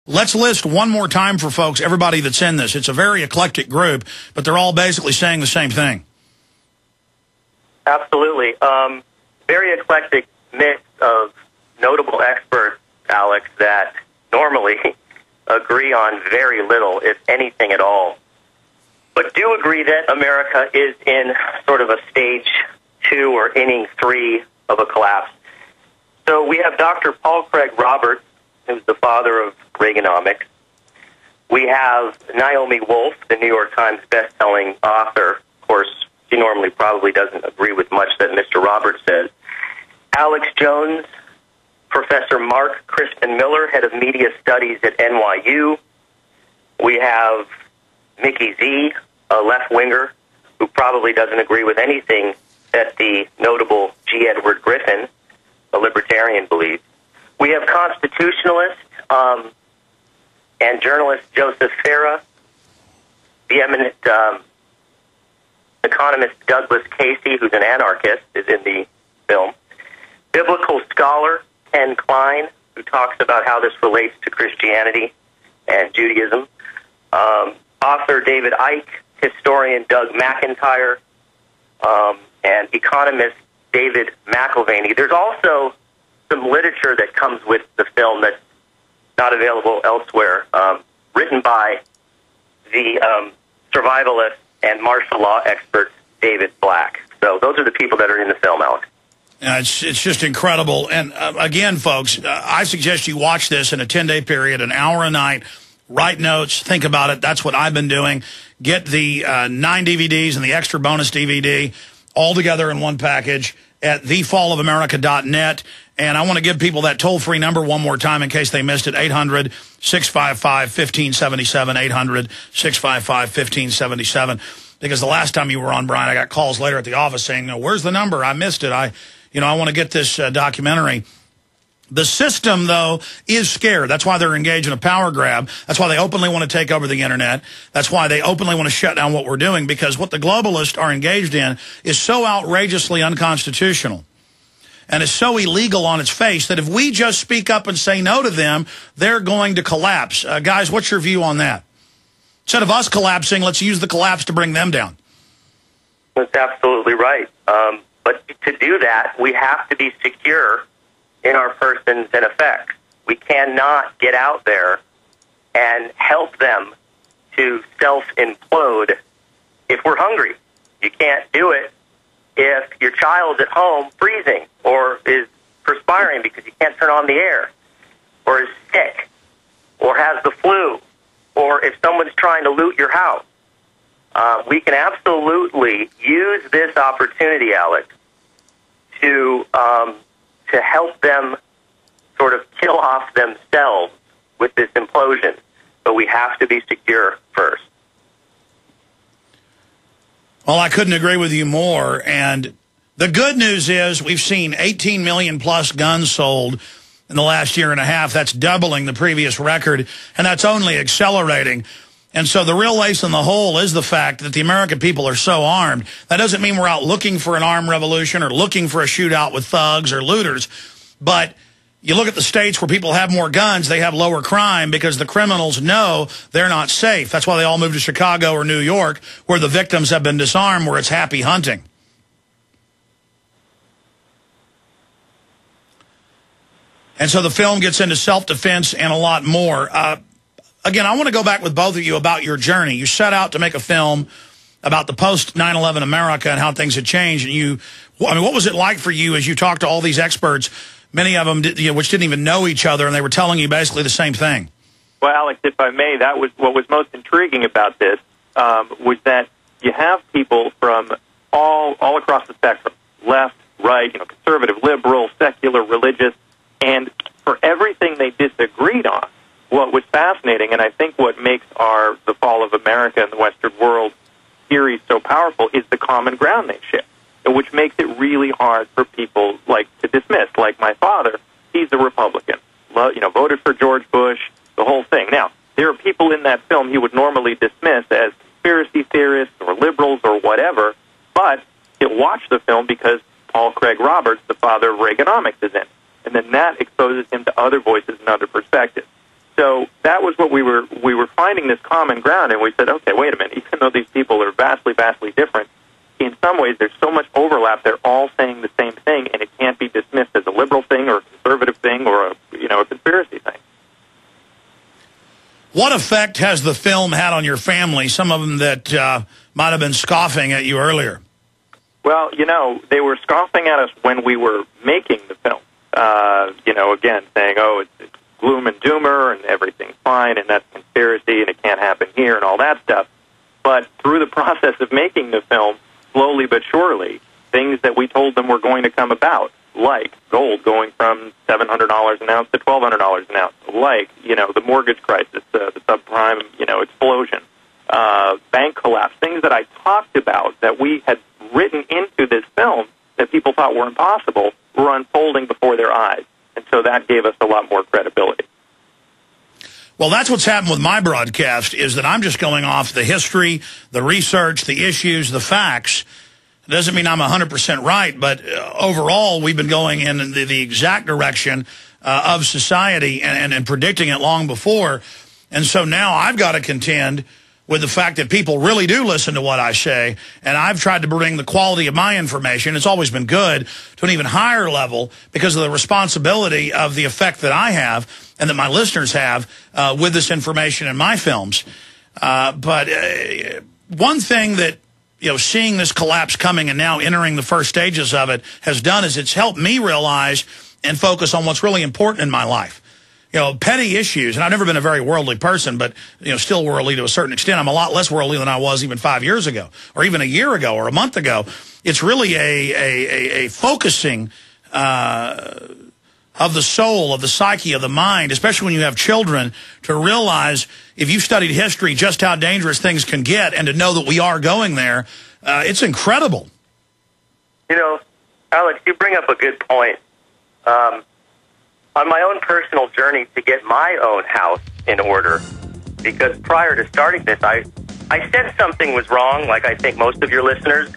Let's list one more time for folks, everybody that's in this. It's a very eclectic group, but they're all basically saying the same thing. Absolutely. Very eclectic mix of notable experts, Alex, that normally agree on very little, if anything at all, but do agree that America is in sort of a stage 2 or inning 3 of a collapse. So we have Dr. Paul Craig Roberts, who's the father of Reaganomics. We have Naomi Wolf, the New York Times best-selling author. Of course, she normally probably doesn't agree with much that Mr. Roberts says. Alex Jones, Professor Mark Crispin Miller, head of media studies at NYU. We have Mickey Z, a left-winger, who probably doesn't agree with anything that the notable G. Edward Griffin, a libertarian, believes. We have constitutionalist and journalist Joseph Farah, the eminent economist Douglas Casey, who's an anarchist, is in the film. Biblical scholar Ken Klein, who talks about how this relates to Christianity and Judaism. Author David Icke, historian Doug McIntyre, and economist David McIlvaney. There's also some literature that comes with the film that's not available elsewhere, written by the survivalist and martial law expert David Black. So those are the people that are in the film, Alex. It's just incredible. And again, folks, I suggest you watch this in a 10-day period, an hour a night, write notes, think about it. That's what I've been doing. Get the 9 DVDs and the extra bonus DVD all together in one package at thefallofamerica.net. And I want to give people that toll-free number one more time in case they missed it, 800-655-1577, 800-655-1577. Because the last time you were on, Brian, I got calls later at the office saying, no, where's the number? I missed it. I want to get this documentary. The system, though, is scared. That's why they're engaged in a power grab. That's why they openly want to take over the internet. That's why they openly want to shut down what we're doing, because what the globalists are engaged in is so outrageously unconstitutional and is so illegal on its face that if we just speak up and say no to them, they're going to collapse. Guys, what's your view on that? Instead of us collapsing, let's use the collapse to bring them down. That's absolutely right. But to do that, we have to be secure in our persons and effects. We cannot get out there and help them to self-implode if we're hungry. You can't do it if your child's at home freezing or is perspiring because you can't turn on the air, or is sick, or has the flu, or if someone's trying to loot your house. We can absolutely use this opportunity, Alex, to help them sort of kill off themselves with this implosion. But we have to be secure first. Well, I couldn't agree with you more. And the good news is we've seen 18 million plus guns sold in the last year and a half. That's doubling the previous record, and that's only accelerating. And so the real lace in the hole is the fact that the American people are so armed. That doesn't mean we're out looking for an armed revolution or looking for a shootout with thugs or looters. But you look at the states where people have more guns, they have lower crime because the criminals know they're not safe. That's why they all move to Chicago or New York, where the victims have been disarmed, where it's happy hunting. And so the film gets into self-defense and a lot more. Again, I want to go back with both of you about your journey. You set out to make a film about the post-9/11 America and how things had changed. And what was it like for you as you talked to all these experts, many of them which didn't even know each other, and they were telling you basically the same thing? Well, Alex, if I may, that was what was most intriguing about this, was that you have people from all across the spectrum, left, right, conservative, liberal, secular, religious, and for everything they disagreed on, what was fascinating, and I think what makes The Fall of America and the Western World series so powerful, is the common ground they share, which makes it really hard for people to dismiss. Like my father, he's a Republican, voted for George Bush, the whole thing. Now, there are people in that film he would normally dismiss as conspiracy theorists or liberals or whatever, but he'll watch the film because Paul Craig Roberts, the father of Reaganomics, is in it. And then that exposes him to other voices and other perspectives. So that was what we were finding this common ground, and we said, okay, wait a minute. Even though these people are vastly, vastly different, in some ways there's so much overlap. They're all saying the same thing, and it can't be dismissed as a liberal thing or a conservative thing or a conspiracy thing. What effect has the film had on your family? Some of them that might have been scoffing at you earlier. Well, they were scoffing at us when we were making the film. Again, saying, oh, it's gloom and doomer and everything's fine and that's conspiracy and it can't happen here and all that stuff. But through the process of making the film, slowly but surely, things that we told them were going to come about, like gold going from $700 an ounce to $1,200 an ounce, like, the mortgage crisis, the subprime, explosion, bank collapse, things that I talked about that we had written into this film that people thought were impossible were unfolding before their eyes. And so that gave us a lot more credibility. Well, that's what's happened with my broadcast, is that I'm just going off the history, the research, the issues, the facts. It doesn't mean I'm 100% right, but overall, we've been going in the exact direction of society and predicting it long before. And so now I've got to contend with the fact that people really do listen to what I say, and I've tried to bring the quality of my information, it's always been good, to an even higher level because of the responsibility of the effect that I have and that my listeners have with this information in my films. But one thing that, seeing this collapse coming and now entering the first stages of it has done is it's helped me realize and focus on what's really important in my life. Petty issues, and I've never been a very worldly person, but, still worldly to a certain extent. I'm a lot less worldly than I was even 5 years ago, or even a year ago, or a month ago. It's really a focusing of the soul, of the psyche, of the mind, especially when you have children, to realize, if you've studied history, just how dangerous things can get, and to know that we are going there. It's incredible. Alex, you bring up a good point. On my own personal journey to get my own house in order, because prior to starting this, I said something was wrong, like I think most of your listeners,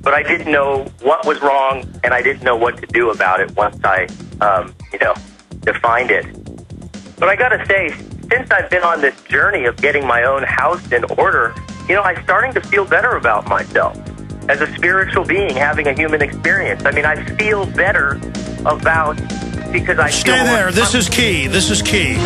but I didn't know what was wrong, and I didn't know what to do about it once I, defined it. But I got to say, since I've been on this journey of getting my own house in order, I'm starting to feel better about myself as a spiritual being having a human experience. I mean, I feel better about... because I Stay there. This is key. This is key.